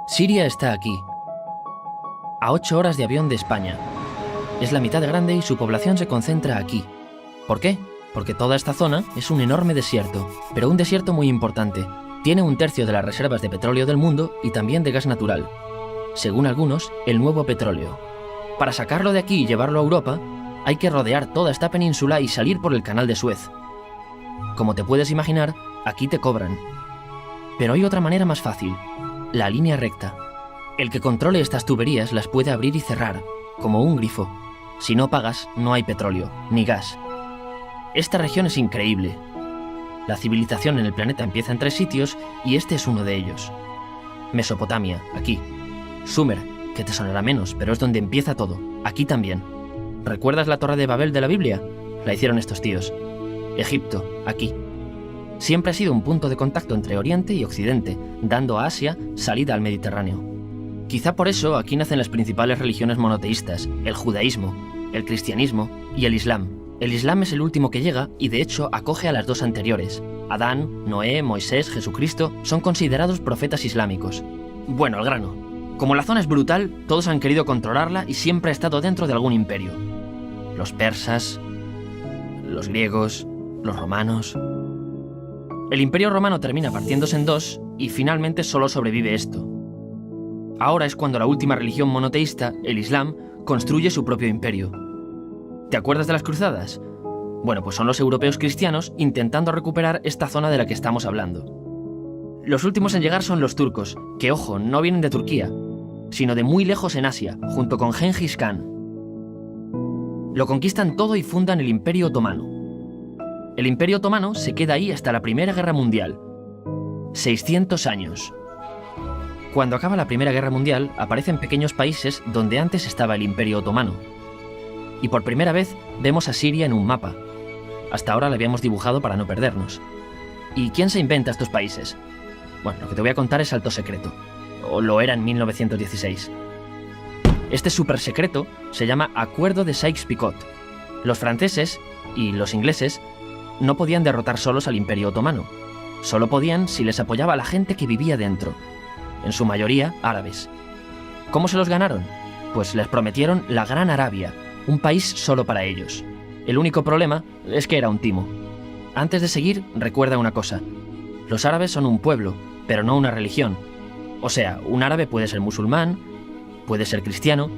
Siria está aquí, a 8 horas de avión de España. Es la mitad de grande y su población se concentra aquí. ¿Por qué? Porque toda esta zona es un enorme desierto, pero un desierto muy importante. Tiene 1/3 de las reservas de petróleo del mundo y también de gas natural. Según algunos, el nuevo petróleo. Para sacarlo de aquí y llevarlo a Europa, hay que rodear toda esta península y salir por el canal de Suez. Como te puedes imaginar, aquí te cobran. Pero hay otra manera más fácil, la línea recta. El que controle estas tuberías las puede abrir y cerrar, como un grifo. Si no pagas, no hay petróleo, ni gas. Esta región es increíble. La civilización en el planeta empieza en 3 sitios y este es uno de ellos. Mesopotamia, aquí. Sumer, que te sonará menos, pero es donde empieza todo, aquí también. ¿Recuerdas la Torre de Babel de la Biblia? La hicieron estos tíos. Egipto, aquí. Siempre ha sido un punto de contacto entre Oriente y Occidente, dando a Asia salida al Mediterráneo. Quizá por eso aquí nacen las principales religiones monoteístas, el judaísmo, el cristianismo y el islam. El islam es el último que llega y de hecho acoge a las 2 anteriores. Adán, Noé, Moisés, Jesucristo son considerados profetas islámicos. Bueno, al grano. Como la zona es brutal, todos han querido controlarla y siempre ha estado dentro de algún imperio. Los persas, los griegos, los romanos. El imperio romano termina partiéndose en 2 y finalmente solo sobrevive esto. Ahora es cuando la última religión monoteísta, el Islam, construye su propio imperio. ¿Te acuerdas de las cruzadas? Bueno, pues son los europeos cristianos intentando recuperar esta zona de la que estamos hablando. Los últimos en llegar son los turcos, que ojo, no vienen de Turquía, sino de muy lejos en Asia, junto con Gengis Khan. Lo conquistan todo y fundan el Imperio Otomano. El Imperio Otomano se queda ahí hasta la Primera Guerra Mundial. 600 años. Cuando acaba la Primera Guerra Mundial, aparecen pequeños países donde antes estaba el Imperio Otomano. Y por primera vez vemos a Siria en un mapa. Hasta ahora la habíamos dibujado para no perdernos. ¿Y quién se inventa estos países? Bueno, lo que te voy a contar es alto secreto. O lo era en 1916. Este súper secreto se llama Acuerdo de Sykes-Picot. Los franceses y los ingleses no podían derrotar solos al Imperio Otomano. Solo podían si les apoyaba la gente que vivía dentro. En su mayoría árabes. ¿Cómo se los ganaron? Pues les prometieron la Gran Arabia, un país solo para ellos. El único problema es que era un timo. Antes de seguir, recuerda una cosa. Los árabes son un pueblo, pero no una religión. O sea, un árabe puede ser musulmán, puede ser cristiano,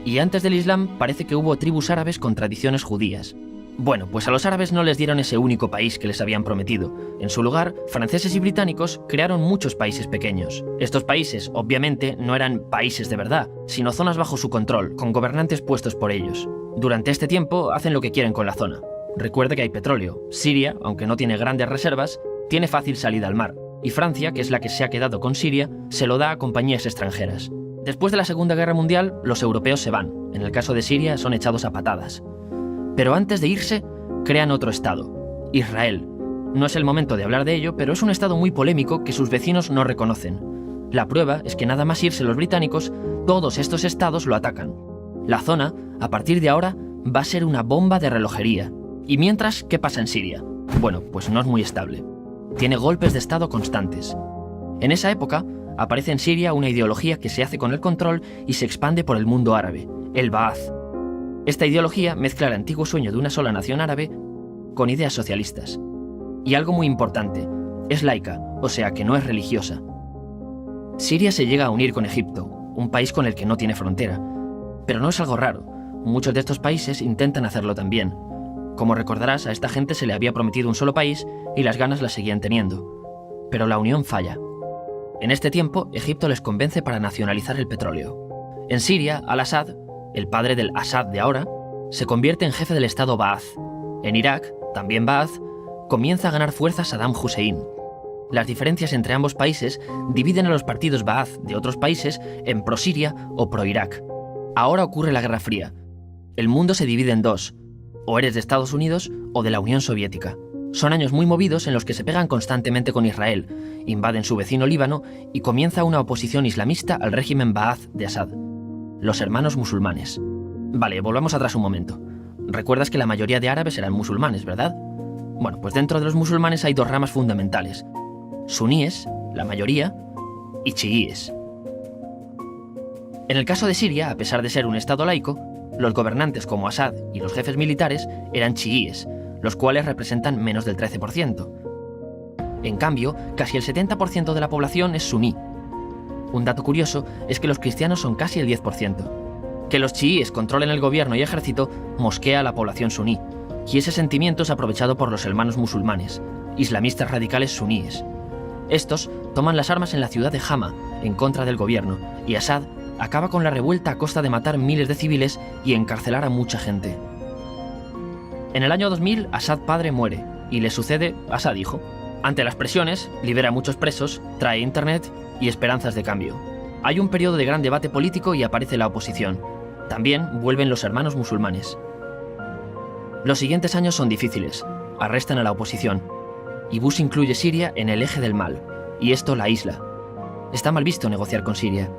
y antes del Islam parece que hubo tribus árabes con tradiciones judías. Bueno, pues a los árabes no les dieron ese único país que les habían prometido. En su lugar, franceses y británicos crearon muchos países pequeños. Estos países, obviamente, no eran países de verdad, sino zonas bajo su control, con gobernantes puestos por ellos. Durante este tiempo hacen lo que quieren con la zona. Recuerda que hay petróleo. Siria, aunque no tiene grandes reservas, tiene fácil salida al mar. Y Francia, que es la que se ha quedado con Siria, se lo da a compañías extranjeras. Después de la Segunda Guerra Mundial, los europeos se van. En el caso de Siria, son echados a patadas. Pero antes de irse, crean otro estado, Israel. No es el momento de hablar de ello, pero es un estado muy polémico que sus vecinos no reconocen. La prueba es que nada más irse los británicos, todos estos estados lo atacan. La zona, a partir de ahora, va a ser una bomba de relojería. Y mientras, ¿qué pasa en Siria? Bueno, pues no es muy estable. Tiene golpes de estado constantes. En esa época, aparece en Siria una ideología que se hace con el control y se expande por el mundo árabe, el Ba'ath. Esta ideología mezcla el antiguo sueño de una sola nación árabe con ideas socialistas. Y algo muy importante, es laica, o sea que no es religiosa. Siria se llega a unir con Egipto, un país con el que no tiene frontera. Pero no es algo raro, muchos de estos países intentan hacerlo también. Como recordarás, a esta gente se le había prometido un solo país y las ganas las seguían teniendo. Pero la unión falla. En este tiempo, Egipto les convence para nacionalizar el petróleo. En Siria, Al-Assad, el padre del Assad de ahora, se convierte en jefe del estado Ba'ath. En Irak, también Ba'ath, comienza a ganar fuerza Saddam Hussein. Las diferencias entre ambos países dividen a los partidos Ba'ath de otros países en pro-Siria o pro-Irak. Ahora ocurre la Guerra Fría. El mundo se divide en 2, o eres de Estados Unidos o de la Unión Soviética. Son años muy movidos en los que se pegan constantemente con Israel, invaden su vecino Líbano y comienza una oposición islamista al régimen Ba'ath de Assad. Los hermanos musulmanes. Vale, volvamos atrás un momento. Recuerdas que la mayoría de árabes eran musulmanes, ¿verdad? Bueno, pues dentro de los musulmanes hay 2 ramas fundamentales. Suníes, la mayoría, y chiíes. En el caso de Siria, a pesar de ser un estado laico, los gobernantes como Assad y los jefes militares eran chiíes, los cuales representan menos del 13%. En cambio, casi el 70% de la población es suní. Un dato curioso es que los cristianos son casi el 10%. Que los chiíes controlen el gobierno y ejército mosquea a la población suní, y ese sentimiento es aprovechado por los hermanos musulmanes, islamistas radicales suníes. Estos toman las armas en la ciudad de Hama, en contra del gobierno, y Assad acaba con la revuelta a costa de matar miles de civiles y encarcelar a mucha gente. En el año 2000, Assad padre muere, y le sucede Assad hijo. Ante las presiones, libera a muchos presos, trae internet y esperanzas de cambio. Hay un periodo de gran debate político y aparece la oposición. También vuelven los hermanos musulmanes. Los siguientes años son difíciles. Arrestan a la oposición. Y Bush incluye Siria en el eje del mal, y esto la aísla. Está mal visto negociar con Siria.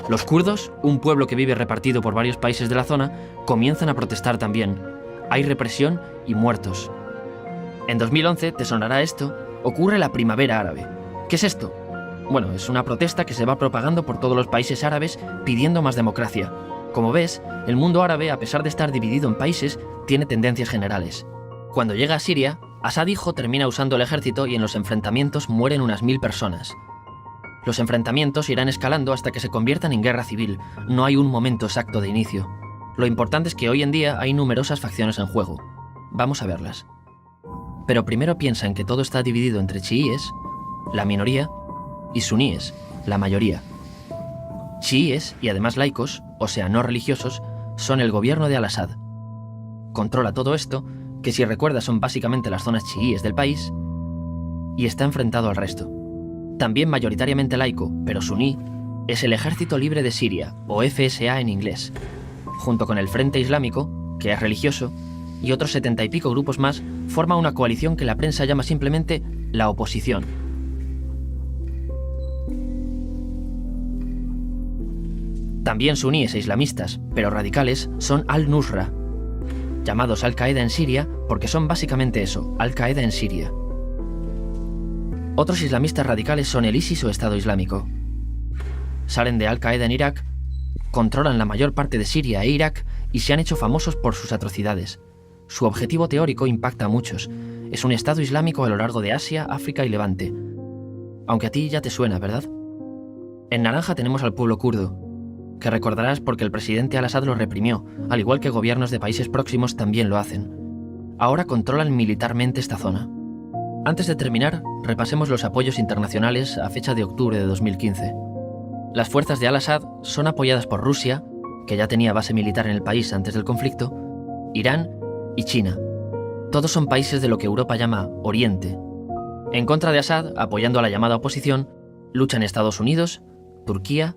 Los kurdos, un pueblo que vive repartido por varios países de la zona, comienzan a protestar también. Hay represión y muertos. En 2011, te sonará esto, ocurre la Primavera Árabe. ¿Qué es esto? Bueno, es una protesta que se va propagando por todos los países árabes pidiendo más democracia. Como ves, el mundo árabe, a pesar de estar dividido en países, tiene tendencias generales. Cuando llega a Siria, Assad hijo termina usando el ejército y en los enfrentamientos mueren unas 1000 personas. Los enfrentamientos irán escalando hasta que se conviertan en guerra civil. No hay un momento exacto de inicio. Lo importante es que hoy en día hay numerosas facciones en juego. Vamos a verlas. Pero primero piensa en que todo está dividido entre chiíes, la minoría, y suníes, la mayoría. Chiíes, y además laicos, o sea, no religiosos, son el gobierno de al-Assad. Controla todo esto, que si recuerdas son básicamente las zonas chiíes del país, y está enfrentado al resto. También mayoritariamente laico, pero suní, es el Ejército Libre de Siria, o FSA en inglés, junto con el Frente Islámico, que es religioso, y otros 70 y pico grupos más, forma una coalición que la prensa llama simplemente la oposición. También suníes e islamistas, pero radicales, son al-Nusra, llamados Al-Qaeda en Siria porque son básicamente eso, Al-Qaeda en Siria. Otros islamistas radicales son el ISIS o Estado Islámico. Salen de Al-Qaeda en Irak, controlan la mayor parte de Siria e Irak y se han hecho famosos por sus atrocidades. Su objetivo teórico impacta a muchos. Es un Estado Islámico a lo largo de Asia, África y Levante. Aunque a ti ya te suena, ¿verdad? En naranja tenemos al pueblo kurdo, que recordarás porque el presidente al-Assad lo reprimió, al igual que gobiernos de países próximos también lo hacen. Ahora controlan militarmente esta zona. Antes de terminar, repasemos los apoyos internacionales a fecha de octubre de 2015. Las fuerzas de al-Assad son apoyadas por Rusia, que ya tenía base militar en el país antes del conflicto, Irán y China. Todos son países de lo que Europa llama Oriente. En contra de Assad, apoyando a la llamada oposición, luchan Estados Unidos, Turquía,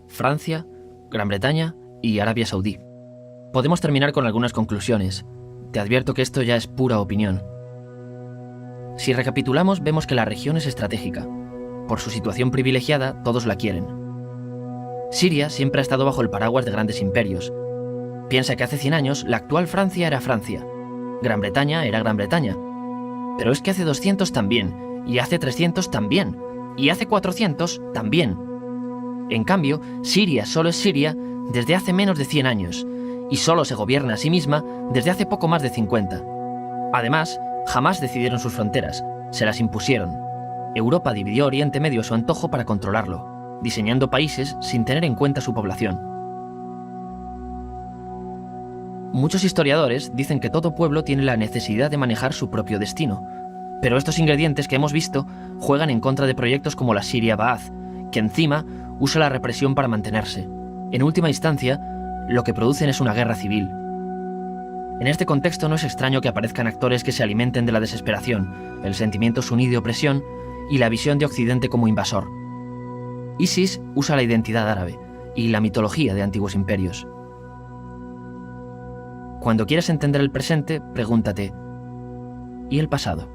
Francia, Gran Bretaña y Arabia Saudí. Podemos terminar con algunas conclusiones. Te advierto que esto ya es pura opinión. Si recapitulamos, vemos que la región es estratégica. Por su situación privilegiada, todos la quieren. Siria siempre ha estado bajo el paraguas de grandes imperios. Piensa que hace 100 años la actual Francia era Francia. Gran Bretaña era Gran Bretaña. Pero es que hace 200 también, y hace 300 también, y hace 400 también. En cambio, Siria solo es Siria desde hace menos de 100 años, y solo se gobierna a sí misma desde hace poco más de 50. Además, jamás decidieron sus fronteras, se las impusieron. Europa dividió Oriente Medio a su antojo para controlarlo, diseñando países sin tener en cuenta su población. Muchos historiadores dicen que todo pueblo tiene la necesidad de manejar su propio destino, pero estos ingredientes que hemos visto juegan en contra de proyectos como la Siria Ba'ath, que encima usa la represión para mantenerse. En última instancia, lo que producen es una guerra civil. En este contexto no es extraño que aparezcan actores que se alimenten de la desesperación, el sentimiento suní de opresión y la visión de Occidente como invasor. ISIS usa la identidad árabe y la mitología de antiguos imperios. Cuando quieras entender el presente, pregúntate, ¿y el pasado?